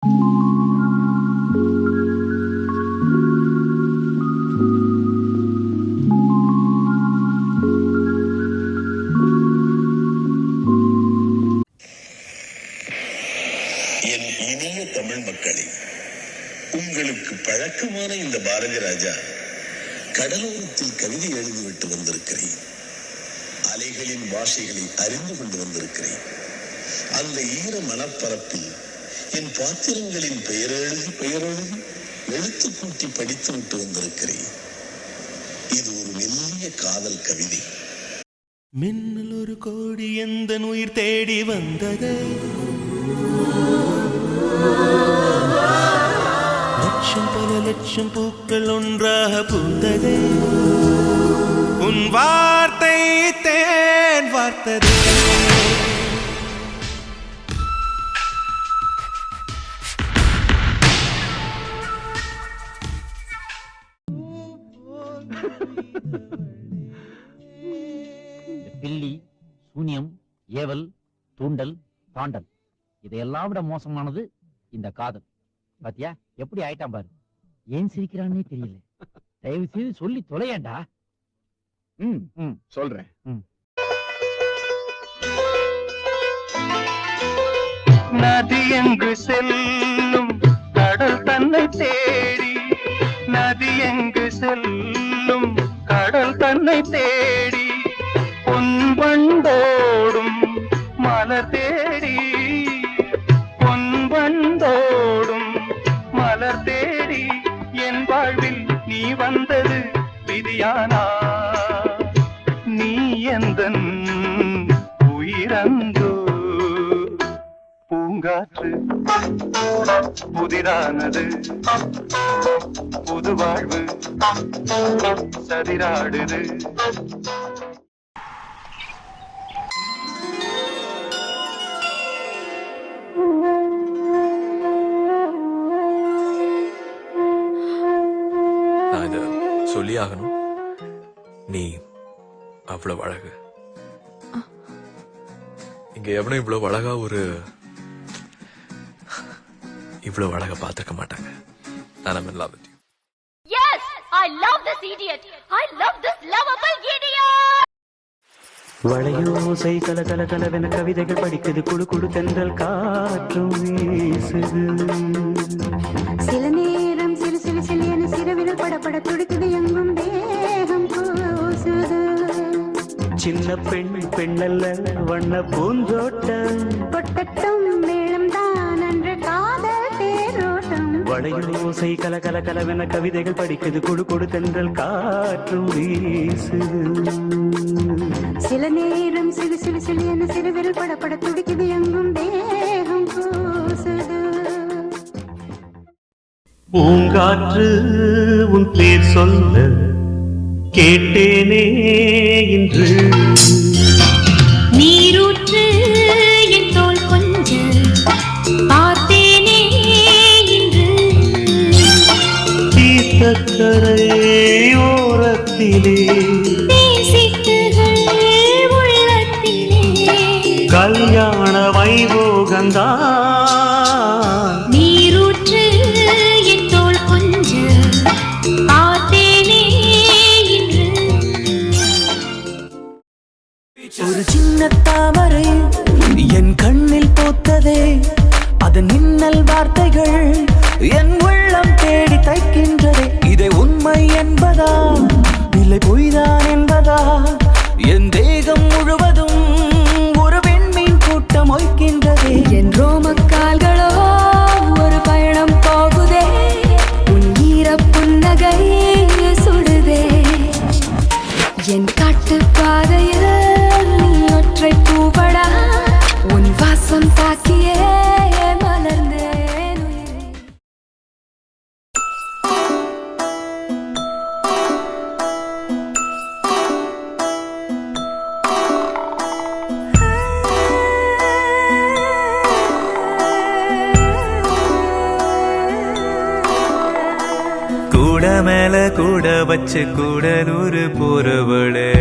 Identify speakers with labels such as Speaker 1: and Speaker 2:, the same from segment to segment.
Speaker 1: என் இனிய தமிழ் மக்களே, உங்களுக்கு பழக்கமான இந்த பாரதி ராஜா கடலோரத்தில் கவிதை எழுதிவிட்டு வந்திருக்கிறேன். அலைகளின் பாஷைகளை அறிந்து கொண்டு வந்திருக்கிறேன். அந்த ஈர மனப்பரப்பில் என் பாத்திரங்களின் பெயரெழுதி எழுத்து கூட்டி படித்து விட்டு வந்திருக்கிறேன். இது ஒரு மெல்லிய காதல் கவிதை.
Speaker 2: மின்னல் ஒரு கோடி எந்த உயிர் தேடி வந்தது, லட்சம் பல லட்சம் பூக்கள் ஒன்றாக பூந்தது, உன் வார்த்தை தேன் வார்த்தது.
Speaker 3: பில்லி, சூனியம், ஏவல், தூண்டல், தாண்டல், இதையெல்லாம் விட மோசமானது இந்த காதல். பாத்தியா எப்படி ஆயிட்டான் பாரு. ஏன் சிரிக்கிறான்னே தெரியல. தயவு செய்து சொல்லி தொலையண்டா.
Speaker 4: சொல்றேன்.
Speaker 2: நதி எங்கு செல்லும் கடல் தன்னை தேடி, நதி எங்கு செல்லும் கடல் தன்னை தேடி, பொன்பண்டோடும் மலர் தேடி, பொன்பண்டோடும் மலர் தேடி, என் வாழ்வில் நீ வந்தது விதியானா, நீ எந்தன் உயிரந்தோ. பூங்காற்று புதிரானது, புது வாழ்வு சதிராடுது.
Speaker 5: நான் இத சொல்லி ஆகணும். நீ அவ்வளவு அழகு. இங்க எவனும் இவ்வளவு அழகா இவ்வளவு அழகா பார்த்திருக்க மாட்டாங்க. I'm in love with you.
Speaker 6: Yes, I love this idiot. I love this lovable idiot.
Speaker 7: வளையோசை கல கல கலவென கவிதைகள் படிக்குது, குழு குழு தென்றல் காற்றும் வீசுது.
Speaker 8: சில நேரம் சிறு சிறு சிலியன சிறுவிரல் படப்பட துடிக்குது, எங்கும் தேகம் கூசுது.
Speaker 7: சின்ன பெண் பெண்ணல்ல வண்ண பூந்தோட்டம்,
Speaker 8: கொட்டட்டும் மேளம் தான் அன்று காதல் தேரோட்டம்.
Speaker 7: வளையோசை கல கல கலவென கவிதைகள் படிக்குது, குழு குழு தென்றல் காற்றும் வீசுது.
Speaker 8: சில நேரம் சிறு சிறு சிலியன சிறுவிரல் படப்பட துடிக்குது, எங்கும் தேகம் கூசுது.
Speaker 7: பூங்காற்று உன் பேர் சொல்ல கேட்டேனே இன்று,
Speaker 6: நீரூற்று என் தோள் கொஞ்சம் பார்த்தேனே இன்று,
Speaker 7: தீர்த்தக்கரையோரத்திலே
Speaker 6: நேசித்துகள் உள்ளத்திலே,
Speaker 7: கல்யாண வைபோகந்தான்.
Speaker 6: நீரூற்று என் தோள் கொஞ்சம் பார்த்தேனே இன்று.
Speaker 7: ஒரு சின்ன தாமரை என் கண்ணில் பூத்ததே, அதன் மின்னல் வார்த்தைகள் என் உள்ளம் தேடி தைக்கின்றதே. இதை உண்மை என்பதா இல்லை பொய்தான் என்பதா, என் தேகம் முழுவதும் ஒரு பெண்மீன் கூட்டம் ஒய்க்கின்றதே.
Speaker 8: என் ரோமக்கால்களோ ஒரு பயணம் போகுதே, உன் ஈர புன்னகை சுடுதே. என் காட்டு பாதையில் நீ ஒற்றை பூவடா, உன் வாசம் தாக்கியே மலர்ந்தேன் உயிரே.
Speaker 2: கூட மேல கூட வச்சு கூடலூர் போறவளே,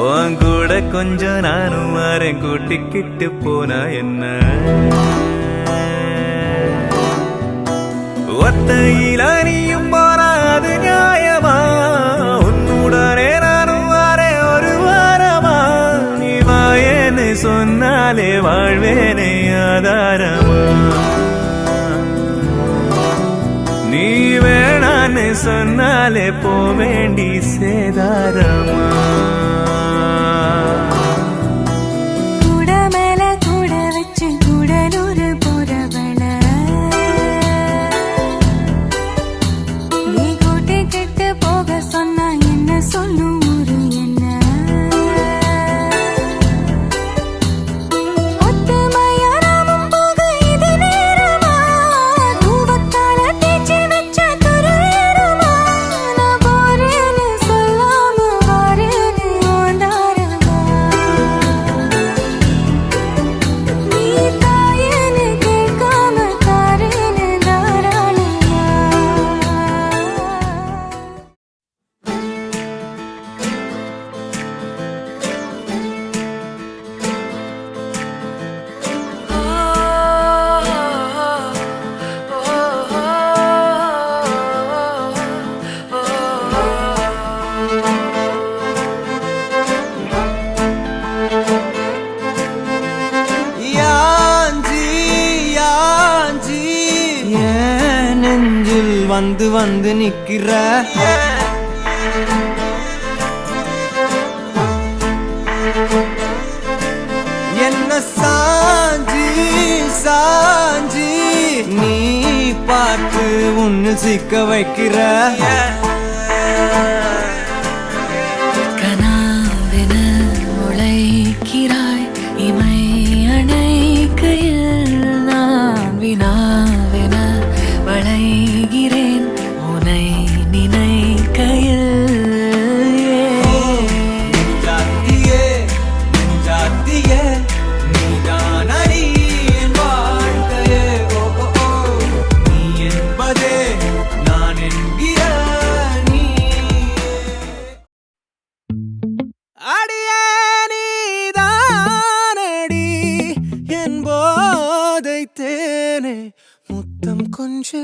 Speaker 2: உன் கூட கொஞ்சம் நானும் வரேன் கூட்டிக்கிட்டு போனா என்ன ஒத்தையில நீயும் போனா அது நியாயமா உன்னுடனே நானும் வரேன் ஒரு வாரமா நீ வாயேன்னு சொன்னாலே வாழ்வேனே ஆதாரமா நீ வேணான்னு சொன்னாலே போவேண்டி சேதாரமா
Speaker 8: கூட மேல கூட வச்சு கூடலூர் போறவள நீ கூட்டி கிட்டு போக சொன்னா என்ன சொல்லும் ஊரு என்ன ஒத்துமையா நாமும் போக இது நேரமா தூவத்தால தேய்ச்சி வச்ச துருவேரமா நான் போறேன்னு சொல்லாம வாரேன்னு ஓண்டாரமா நீ தாயேன்னு கேட்காம தாரேன்னு தாராளமா
Speaker 2: யாஞ்சி யாஞ்சி ஏன் நெஞ்சில் வந்து வந்து நிக்கிற என்ன சாஞ்சி சாஞ்சி நீ பார்த்து உன்னு சிக்க வைக்கிற
Speaker 4: கனாவென உழைக்கிறாய் இமை அணைக்கையில் நான் வினாவென வளைகிறேன் உனை நினைக்கையில்
Speaker 2: நெஞ்சாத்தியே நெஞ்சாத்தியே நீதான் அடி என் வாழ்க்கையே ஓ ஓ ஓ நீ என்பதே நான் என்கிற நீ அடியே நீதானடி என் போதை தேனே முத்தம் கொஞ்சு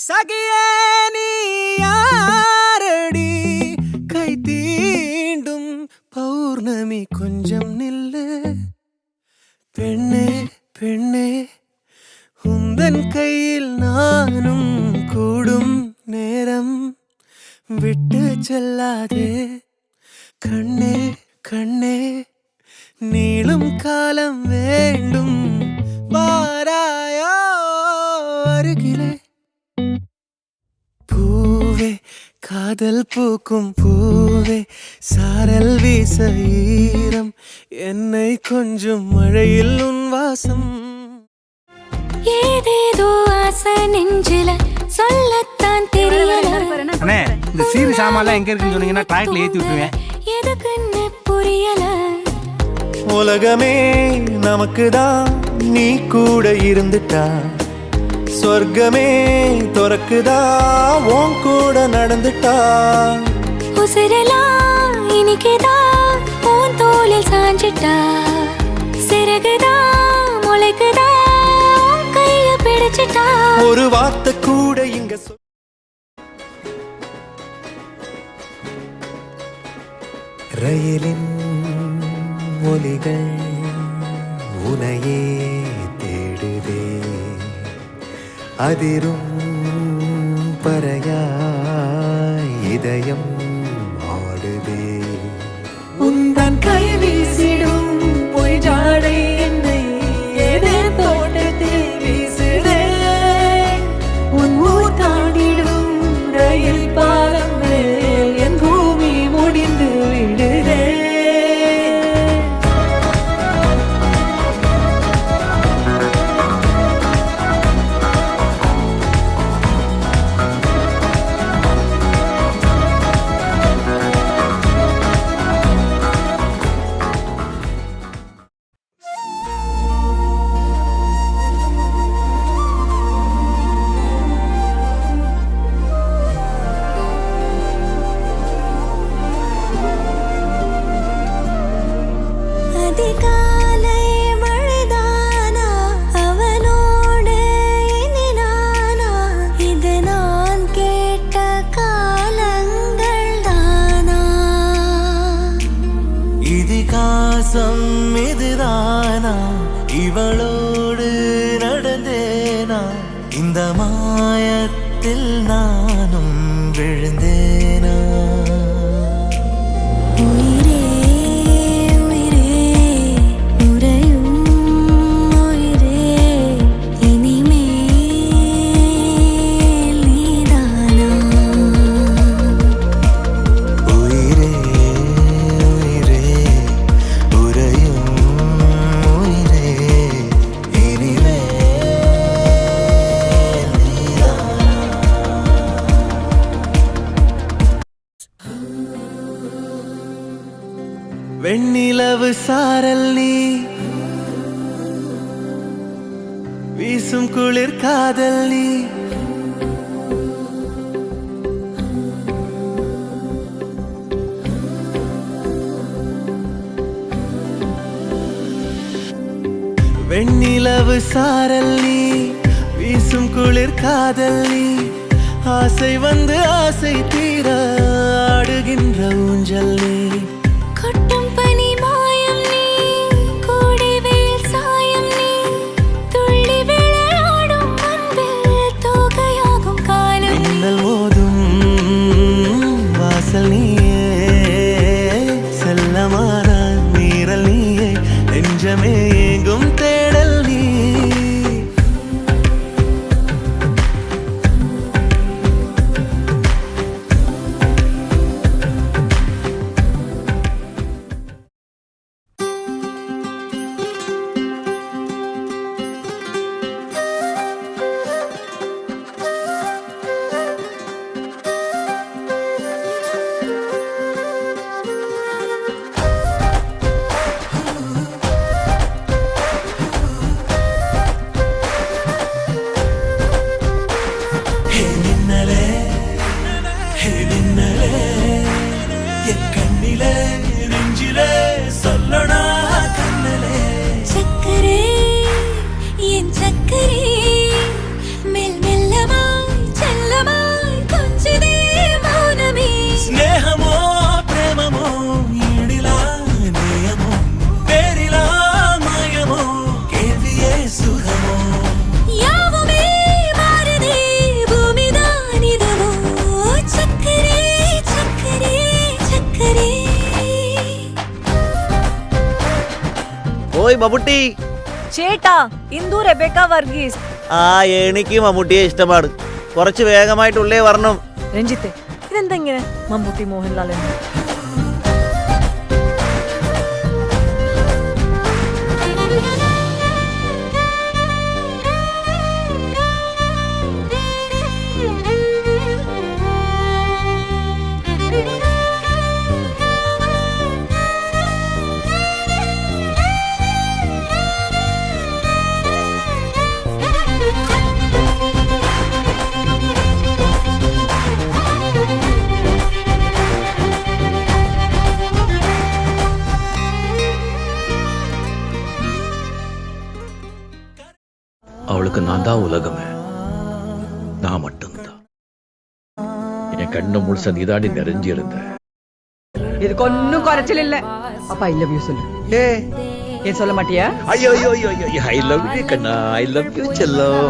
Speaker 2: சகியே நீ யாரடி கை தீண்டும் பௌர்ணமி கொஞ்சம் நில்லு பெண்ணே பெண்ணே உந்தன் கையில் நானும் கூடும் நேரம் விட்டு செல்லாதே கண்ணே கண்ணே நீளும் காலம் வேண்டும் வாராயோ அருகிலே பூவே காதல் பூக்கும் பூவே சாரல் வீச ஈரம் என்னை கொஞ்சம் மழையில் உன் வாசம்
Speaker 8: ஏதேதோ ஆசை நெஞ்சில சொல்லத்தான் தெரியல
Speaker 9: அண்ணே இந்த சீரு சாமான்லாம் எங்க இருக்குன்னு சொன்னீங்கன்னா ட்ராக்ல ஏத்தி விட்டுருவேன்
Speaker 8: எதுக்குன்னு புரியல
Speaker 2: உலகமே நமக்குதான் நீ கூட இருந்துட்டா சொர்க்கமே துறக்குதா உன் கூட நடந்துட்டா
Speaker 8: உசிரெல்லாம் இனிக்குதான் உன் தோளில் சாஞ்சிட்டா சிறகுதான் முளைக்குதா உன் கைய பிடிச்சிட்டா
Speaker 2: ஒரு வார்த்தை கூட இங்க ரயிலின் ஒலிகள் உனையே தேடுதே அதிரும் பறையாய் இதயம் ஆடுதே உந்தன் கை வீசிடும் பொய் ஜாடை என்னை ஏதே தோட்டத்தில் வீசுதே உன் ஊர் தாண்டிடும் ரயில் பாலம் மேல் என் பூமி முடிந்து விடுதே இவளோடு நடந்தேனா இந்த மாயத்தில் நானும் விழுந்தேனா
Speaker 4: உயிரே உயிரே உறையும் உயிரே இனிமேல் நீதானா
Speaker 2: உயிரே உயிரே உறையும் உயிரே இனிமே வெண்ணிலவு சாரல் நீ வீசும் குளிர் காதல் நீ வெண்ணிலவு சாரல் நீ வீசும் குளிர் காதல் நீ ஆசை வந்து ஆசை தீர ஆடுகின்ற ஊஞ்சல் நீ
Speaker 4: கொட்டும் பனி மாயம் நீ கோடை வெயில் சாயம் நீ துள்ளி விளையாடும் அன்பில் தோகையாகும் காலம் நீ
Speaker 2: மின்னல் மோதும் வாசல் நீயே செல்லமான மீறல் நீயே நெஞ்சமே எங்கும் தேடல் நீ ஹே மின்னலே ஹே மின்னலே என் கண்ணிலே நெஞ்சிலே சொல்லணா கண்ணலே
Speaker 4: சக்கரே என் சக்கரே மெல் மெல்லமாய் செல்லமாய் கொஞ்சதே மௌனமே
Speaker 2: ஸ்நேகமோ பிரேமமோ ஈடிலா நேயமோ பேரிலா மாயமோ கேள்வியே சுகமோ
Speaker 4: யாவுமே மாறுதே பூமிதான் இதுவோ சக்கரே சக்கரே சக்கரே
Speaker 10: ഓയ് മമ്മൂട്ടി
Speaker 6: ചേട്ടാ ഇന്ദു റെബേക്ക വർഗീസ്
Speaker 10: ആ എനിക്ക് മമ്മൂട്ടിയെ ഇഷ്ടമാണ് കുറച്ച് വേഗമായിട്ടുള്ളേ വരണം
Speaker 6: രഞ്ജിത്തെ ഇതെന്താ ഇങ്ങനെ മമ്മൂട്ടി മോഹൻലാൽ എന്ന്
Speaker 5: அவளுக்கு நான் தான் உலகமே, நான் மட்டும்தான். என் கண்ணு முழுச நீதாண்டி நிறைஞ்சி இருந்த.
Speaker 6: இதுக்கு ஒன்னும் குறைச்சல் இல்ல. அப்பா ஐ லவ் யூ சொல்லு. ஏன் சொல்ல மாட்டியா?
Speaker 5: ஐயோ ஐயோ ஐயோ ஐ லவ் யூ கண்ணா, ஐ லவ் யூ செல்லம்.